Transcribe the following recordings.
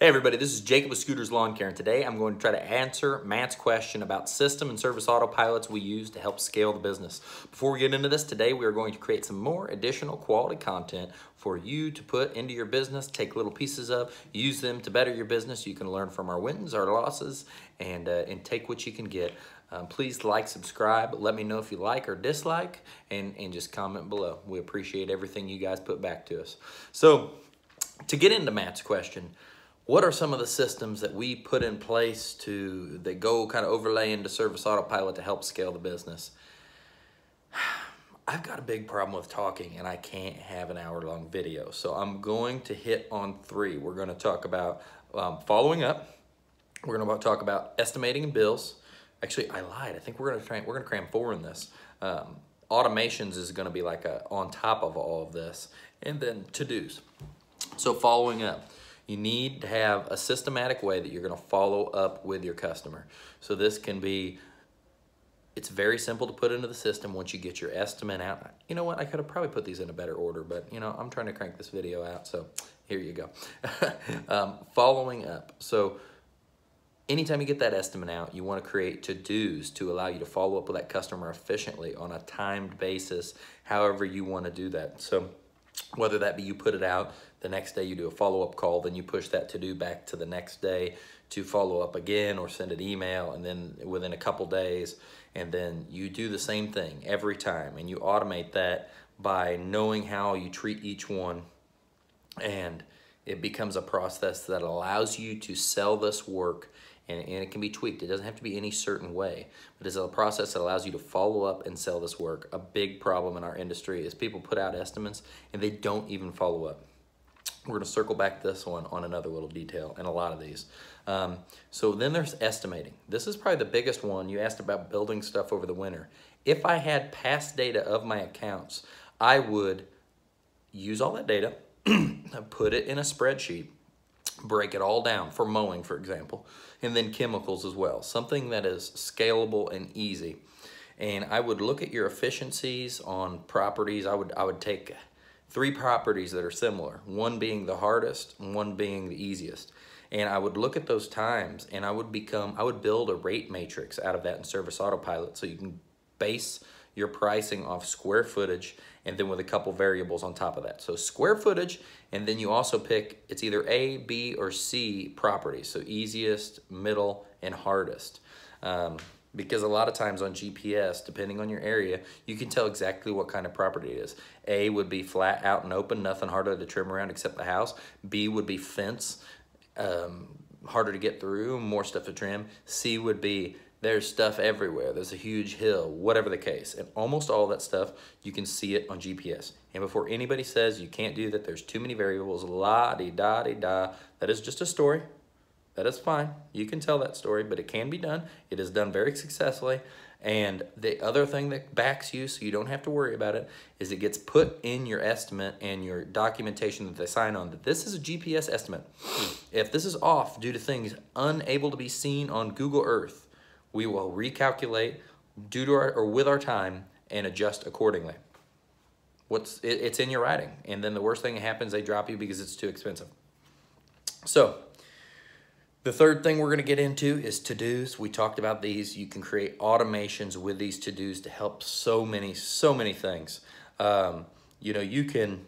Hey everybody, this is Jacob with Scooters Lawn Care, and today I'm going to try to answer Matt's question about system and service autopilots we use to help scale the business. Before we get into this, today we are going to create some more additional quality content for you to put into your business, take little pieces of, use them to better your business. You can learn from our wins, our losses, and take what you can get. Please like, subscribe, let me know if you like or dislike, and just comment below. We appreciate everything you guys put back to us. So, to get into Matt's question, what are some of the systems that we put in place that go kind of overlay into Service Autopilot to help scale the business? I've got a big problem with talking and I can't have an hour-long video. So I'm going to hit on three. We're going to talk about following up. We're going to talk about estimating and bills. Actually, I lied. I think we're going to cram four in this. Automations is going to be like on top of all of this. And then to-dos. So following up. You need to have a systematic way that you're going to follow up with your customer. So this can be, it's very simple to put into the system once you get your estimate out. You know what, I could have probably put these in a better order, but you know, I'm trying to crank this video out, so here you go. Following up. So anytime you get that estimate out, you want to create to-dos to allow you to follow up with that customer efficiently on a timed basis, however you want to do that. So whether that be you put it out, the next day you do a follow-up call, then you push that to-do back to the next day to follow up again or send an email, and then within a couple days, and then you do the same thing every time, and you automate that by knowing how you treat each one, and it becomes a process that allows you to sell this work, and it can be tweaked. It doesn't have to be any certain way, but it's a process that allows you to follow up and sell this work. A big problem in our industry is people put out estimates and they don't even follow up. We're going to circle back this one on another little detail in a lot of these. So then there's estimating. This is probably the biggest one. You asked about building stuff over the winter. If I had past data of my accounts, I would use all that data, put it in a spreadsheet, break it all down for mowing, for example, and then chemicals as well. Something that is scalable and easy. And I would look at your efficiencies on properties. I would take 3 properties that are similar, one being the hardest and one being the easiest. And I would look at those times and I would build a rate matrix out of that in Service Autopilot so you can base your pricing off square footage and then with a couple variables on top of that. So square footage, and then you also pick, it's either A, B, or C properties. So easiest, middle, and hardest. Because a lot of times on GPS, depending on your area, you can tell exactly what kind of property it is. A would be flat out and open, nothing harder to trim around except the house. B would be fence, harder to get through, more stuff to trim. C would be there's stuff everywhere. There's a huge hill, whatever the case. And almost all that stuff, you can see it on GPS. And before anybody says you can't do that, there's too many variables, la-di-da-di-da, that is just a story. That is fine. You can tell that story, but it can be done. It is done very successfully. And the other thing that backs you, so you don't have to worry about it, is it gets put in your estimate and your documentation that they sign on that this is a GPS estimate. If this is off due to things unable to be seen on Google Earth, we will recalculate due to with our time and adjust accordingly. It's in your writing. And then the worst thing that happens, they drop you because it's too expensive. So the third thing we're going to get into is to-dos. We talked about these. You can create automations with these to-dos to help so many things. You know, you can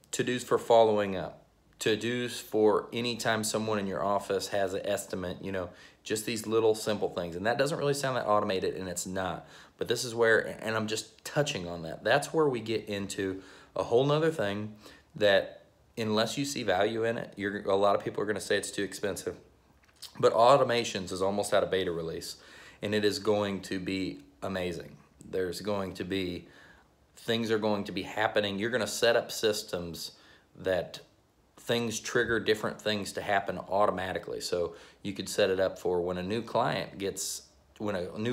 to-dos for following up, to-dos for anytime someone in your office has an estimate, you know, just these little simple things. And that doesn't really sound that automated, and it's not. But this is where, and I'm just touching on that, that's where we get into a whole nother thing that unless you see value in it, a lot of people are going to say it's too expensive. But automations is almost out of beta release, and it is going to be amazing. There's going to be, things are going to be happening. You're going to set up systems that things trigger different things to happen automatically. So you could set it up for when a new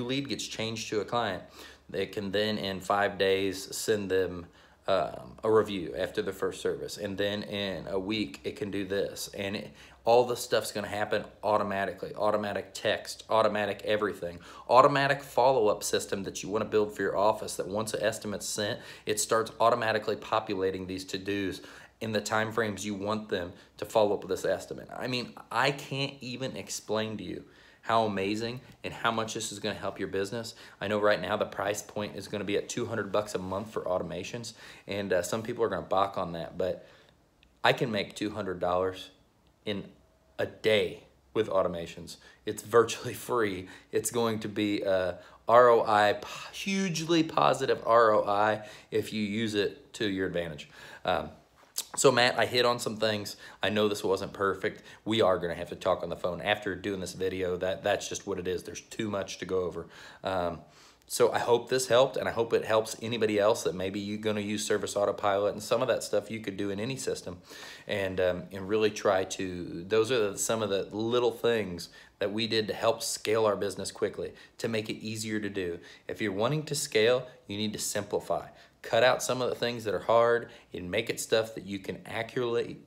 lead gets changed to a client, they can then in 5 days send them a review after the first service, and then in a week it can do this, and all the stuff's going to happen automatically. Automatic text, automatic everything, automatic follow-up system that you want to build for your office, that once an estimate's sent, it starts automatically populating these to-dos in the time frames you want them to follow up with this estimate. I mean, I can't even explain to you how amazing and how much this is going to help your business. I know right now the price point is going to be at $200 a month for automations, and some people are going to balk on that, but I can make $200 in a day with automations. It's virtually free. It's going to be a ROI, hugely positive ROI if you use it to your advantage. So Matt, I hit on some things. I know this wasn't perfect. We are gonna have to talk on the phone after doing this video. That's just what it is. There's too much to go over. So I hope this helped, and I hope it helps anybody else that maybe you're gonna use Service Autopilot, and some of that stuff you could do in any system, and really try to, those are some of the little things that we did to help scale our business quickly, to make it easier to do. If you're wanting to scale, you need to simplify. Cut out some of the things that are hard and make it stuff that you can accurately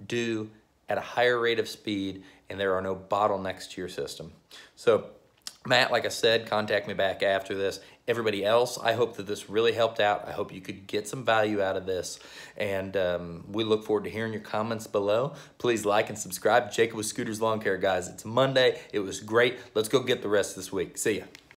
do at a higher rate of speed, and there are no bottlenecks to your system. So Matt, like I said, contact me back after this. Everybody else, I hope that this really helped out. I hope you could get some value out of this, and we look forward to hearing your comments below. Please like and subscribe. Jacob with Scooters Lawn Care, guys. It's Monday. It was great. Let's go get the rest of this week. See ya.